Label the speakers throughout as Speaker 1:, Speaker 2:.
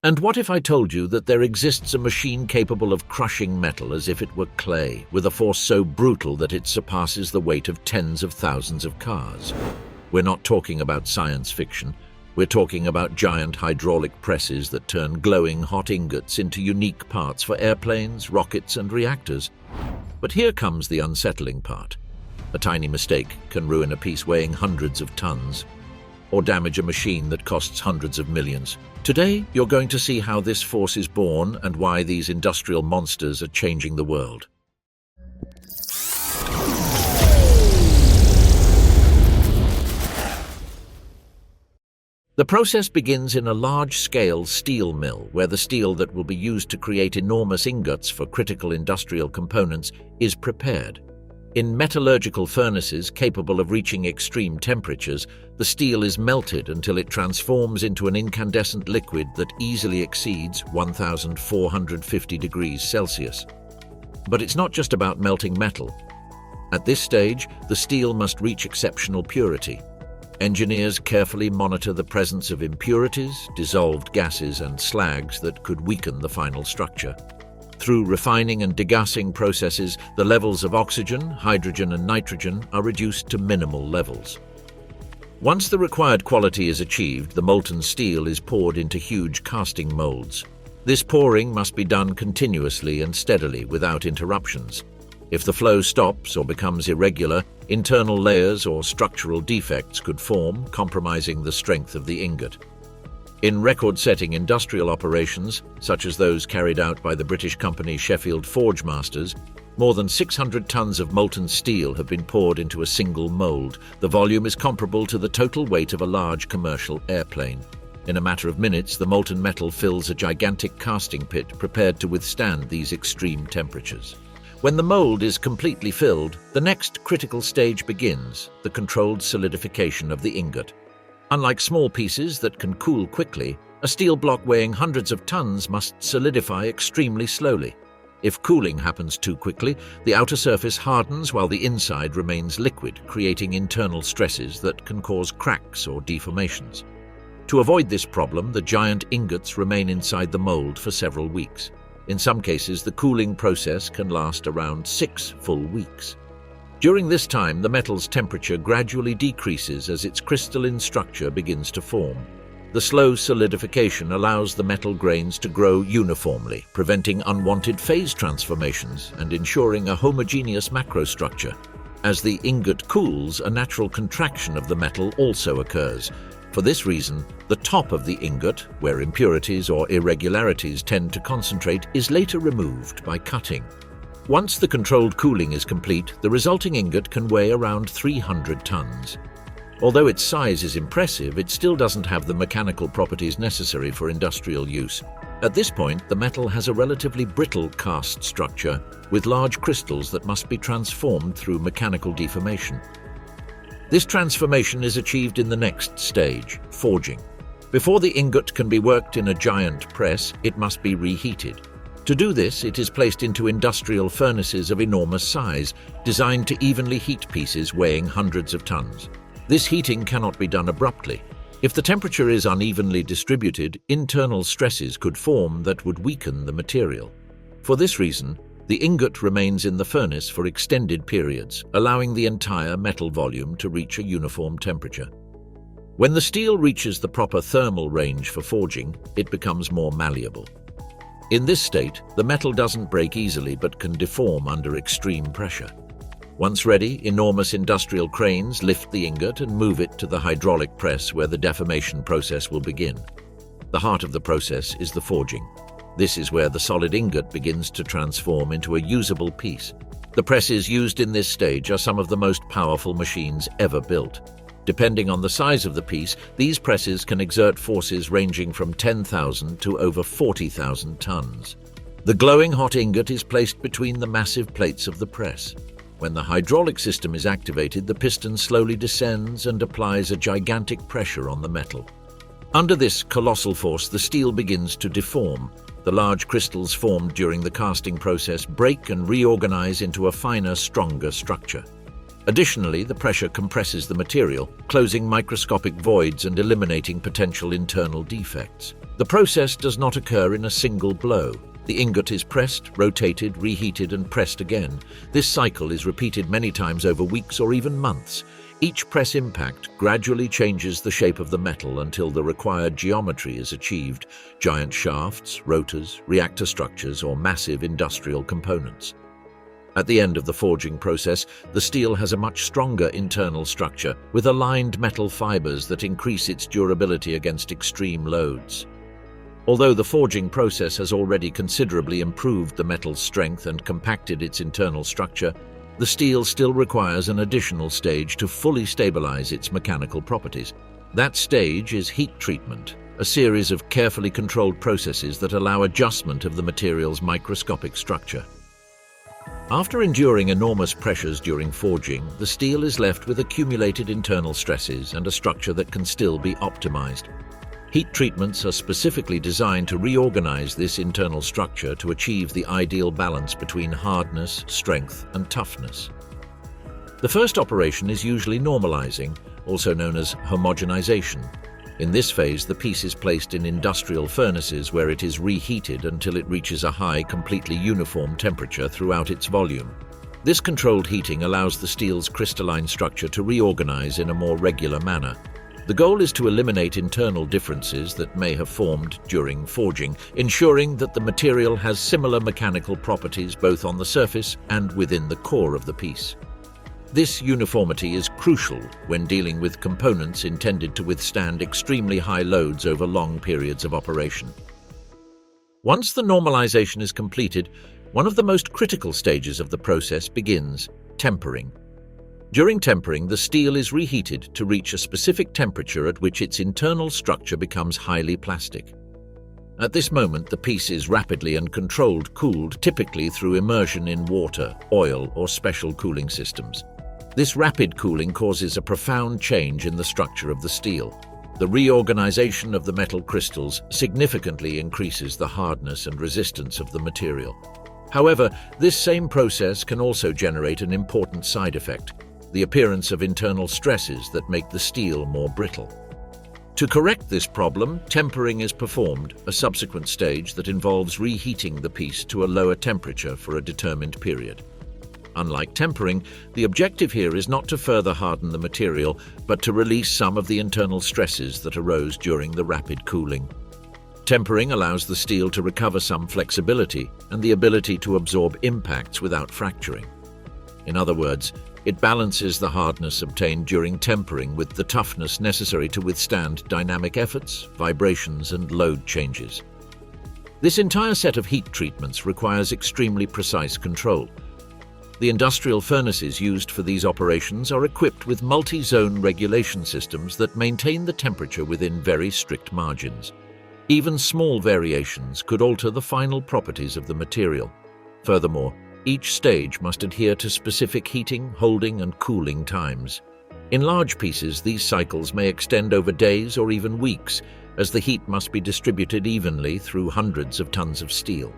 Speaker 1: And what if I told you that there exists a machine capable of crushing metal as if it were clay, with a force so brutal that it surpasses the weight of tens of thousands of cars? We're not talking about science fiction. We're talking about giant hydraulic presses that turn glowing hot ingots into unique parts for airplanes, rockets, and reactors. But here comes the unsettling part. A tiny mistake can ruin a piece weighing hundreds of tons, or damage a machine that costs hundreds of millions. Today, you're going to see how this force is born and why these industrial monsters are changing the world. The process begins in a large-scale steel mill, where the steel that will be used to create enormous ingots for critical industrial components is prepared. In metallurgical furnaces capable of reaching extreme temperatures, the steel is melted until it transforms into an incandescent liquid that easily exceeds 1,450 degrees Celsius. But it's not just about melting metal. At this stage, the steel must reach exceptional purity. Engineers carefully monitor the presence of impurities, dissolved gases, and slags that could weaken the final structure. Through refining and degassing processes, the levels of oxygen, hydrogen, and nitrogen are reduced to minimal levels. Once the required quality is achieved, the molten steel is poured into huge casting molds. This pouring must be done continuously and steadily without interruptions. If the flow stops or becomes irregular, internal layers or structural defects could form, compromising the strength of the ingot. In record-setting industrial operations, such as those carried out by the British company Sheffield Forgemasters, more than 600 tons of molten steel have been poured into a single mold. The volume is comparable to the total weight of a large commercial airplane. In a matter of minutes, the molten metal fills a gigantic casting pit prepared to withstand these extreme temperatures. When the mold is completely filled, the next critical stage begins, the controlled solidification of the ingot. Unlike small pieces that can cool quickly, a steel block weighing hundreds of tons must solidify extremely slowly. If cooling happens too quickly, the outer surface hardens while the inside remains liquid, creating internal stresses that can cause cracks or deformations. To avoid this problem, the giant ingots remain inside the mold for several weeks. In some cases, the cooling process can last around 6 full weeks. During this time, the metal's temperature gradually decreases as its crystalline structure begins to form. The slow solidification allows the metal grains to grow uniformly, preventing unwanted phase transformations and ensuring a homogeneous macrostructure. As the ingot cools, a natural contraction of the metal also occurs. For this reason, the top of the ingot, where impurities or irregularities tend to concentrate, is later removed by cutting. Once the controlled cooling is complete, the resulting ingot can weigh around 300 tons. Although its size is impressive, it still doesn't have the mechanical properties necessary for industrial use. At this point, the metal has a relatively brittle cast structure, with large crystals that must be transformed through mechanical deformation. This transformation is achieved in the next stage, forging. Before the ingot can be worked in a giant press, it must be reheated. To do this, it is placed into industrial furnaces of enormous size, designed to evenly heat pieces weighing hundreds of tons. This heating cannot be done abruptly. If the temperature is unevenly distributed, internal stresses could form that would weaken the material. For this reason, the ingot remains in the furnace for extended periods, allowing the entire metal volume to reach a uniform temperature. When the steel reaches the proper thermal range for forging, it becomes more malleable. In this state, the metal doesn't break easily but can deform under extreme pressure. Once ready, enormous industrial cranes lift the ingot and move it to the hydraulic press where the deformation process will begin. The heart of the process is the forging. This is where the solid ingot begins to transform into a usable piece. The presses used in this stage are some of the most powerful machines ever built. Depending on the size of the piece, these presses can exert forces ranging from 10,000 to over 40,000 tons. The glowing hot ingot is placed between the massive plates of the press. When the hydraulic system is activated, the piston slowly descends and applies a gigantic pressure on the metal. Under this colossal force, the steel begins to deform. The large crystals formed during the casting process break and reorganize into a finer, stronger structure. Additionally, the pressure compresses the material, closing microscopic voids and eliminating potential internal defects. The process does not occur in a single blow. The ingot is pressed, rotated, reheated, and pressed again. This cycle is repeated many times over weeks or even months. Each press impact gradually changes the shape of the metal until the required geometry is achieved: giant shafts, rotors, reactor structures, or massive industrial components. At the end of the forging process, the steel has a much stronger internal structure, with aligned metal fibers that increase its durability against extreme loads. Although the forging process has already considerably improved the metal's strength and compacted its internal structure, the steel still requires an additional stage to fully stabilize its mechanical properties. That stage is heat treatment, a series of carefully controlled processes that allow adjustment of the material's microscopic structure. After enduring enormous pressures during forging, the steel is left with accumulated internal stresses and a structure that can still be optimized. Heat treatments are specifically designed to reorganize this internal structure to achieve the ideal balance between hardness, strength, and toughness. The first operation is usually normalizing, also known as homogenization. In this phase, the piece is placed in industrial furnaces where it is reheated until it reaches a high, completely uniform temperature throughout its volume. This controlled heating allows the steel's crystalline structure to reorganize in a more regular manner. The goal is to eliminate internal differences that may have formed during forging, ensuring that the material has similar mechanical properties both on the surface and within the core of the piece. This uniformity is crucial when dealing with components intended to withstand extremely high loads over long periods of operation. Once the normalization is completed, one of the most critical stages of the process begins: tempering. During tempering, the steel is reheated to reach a specific temperature at which its internal structure becomes highly plastic. At this moment, the piece is rapidly and controlled cooled, typically through immersion in water, oil, or special cooling systems. This rapid cooling causes a profound change in the structure of the steel. The reorganization of the metal crystals significantly increases the hardness and resistance of the material. However, this same process can also generate an important side effect: the appearance of internal stresses that make the steel more brittle. To correct this problem, tempering is performed, a subsequent stage that involves reheating the piece to a lower temperature for a determined period. Unlike tempering, the objective here is not to further harden the material, but to release some of the internal stresses that arose during the rapid cooling. Tempering allows the steel to recover some flexibility and the ability to absorb impacts without fracturing. In other words, it balances the hardness obtained during tempering with the toughness necessary to withstand dynamic efforts, vibrations, and load changes. This entire set of heat treatments requires extremely precise control. The industrial furnaces used for these operations are equipped with multi-zone regulation systems that maintain the temperature within very strict margins. Even small variations could alter the final properties of the material. Furthermore, each stage must adhere to specific heating, holding, and cooling times. In large pieces, these cycles may extend over days or even weeks, as the heat must be distributed evenly through hundreds of tons of steel.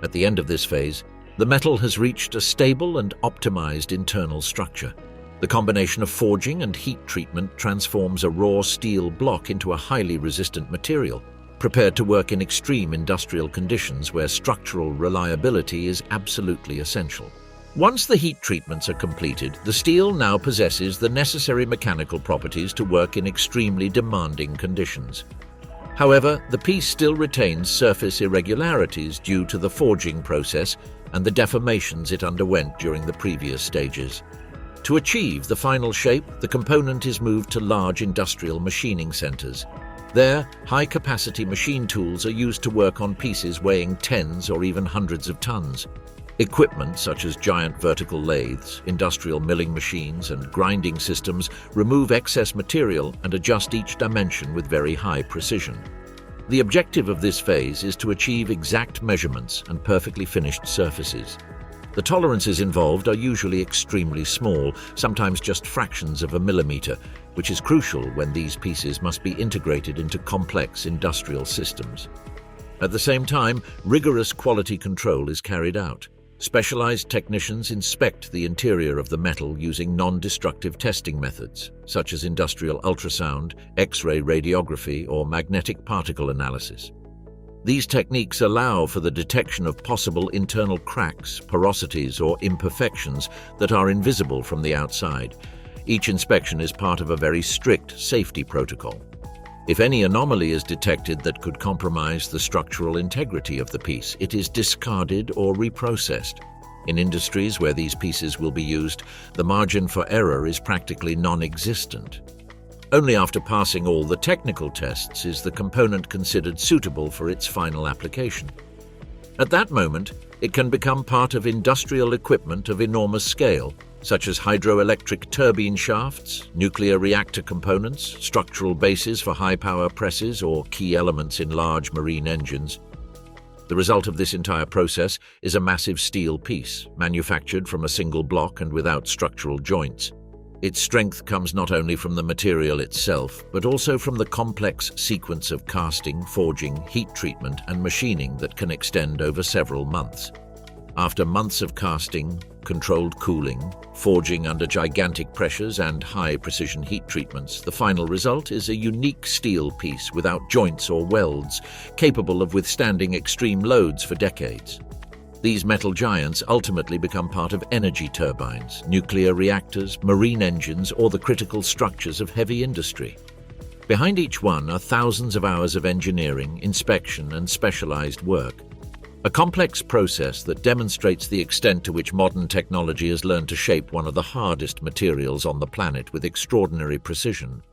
Speaker 1: At the end of this phase, the metal has reached a stable and optimized internal structure. The combination of forging and heat treatment transforms a raw steel block into a highly resistant material, prepared to work in extreme industrial conditions where structural reliability is absolutely essential. Once the heat treatments are completed, the steel now possesses the necessary mechanical properties to work in extremely demanding conditions. However, the piece still retains surface irregularities due to the forging process and the deformations it underwent during the previous stages. To achieve the final shape, the component is moved to large industrial machining centers. There, high-capacity machine tools are used to work on pieces weighing tens or even hundreds of tons. Equipment such as giant vertical lathes, industrial milling machines, and grinding systems remove excess material and adjust each dimension with very high precision. The objective of this phase is to achieve exact measurements and perfectly finished surfaces. The tolerances involved are usually extremely small, sometimes just fractions of a millimeter, which is crucial when these pieces must be integrated into complex industrial systems. At the same time, rigorous quality control is carried out. Specialized technicians inspect the interior of the metal using non-destructive testing methods, such as industrial ultrasound, X-ray radiography, or magnetic particle analysis. These techniques allow for the detection of possible internal cracks, porosities, or imperfections that are invisible from the outside. Each inspection is part of a very strict safety protocol. If any anomaly is detected that could compromise the structural integrity of the piece, it is discarded or reprocessed. In industries where these pieces will be used, the margin for error is practically non-existent. Only after passing all the technical tests is the component considered suitable for its final application. At that moment, it can become part of industrial equipment of enormous scale, such as hydroelectric turbine shafts, nuclear reactor components, structural bases for high-power presses, or key elements in large marine engines. The result of this entire process is a massive steel piece, manufactured from a single block and without structural joints. Its strength comes not only from the material itself, but also from the complex sequence of casting, forging, heat treatment, and machining that can extend over several months. After months of casting, controlled cooling, forging under gigantic pressures, and high-precision heat treatments, the final result is a unique steel piece without joints or welds, capable of withstanding extreme loads for decades. These metal giants ultimately become part of energy turbines, nuclear reactors, marine engines, or the critical structures of heavy industry. Behind each one are thousands of hours of engineering, inspection, and specialized work. A complex process that demonstrates the extent to which modern technology has learned to shape one of the hardest materials on the planet with extraordinary precision.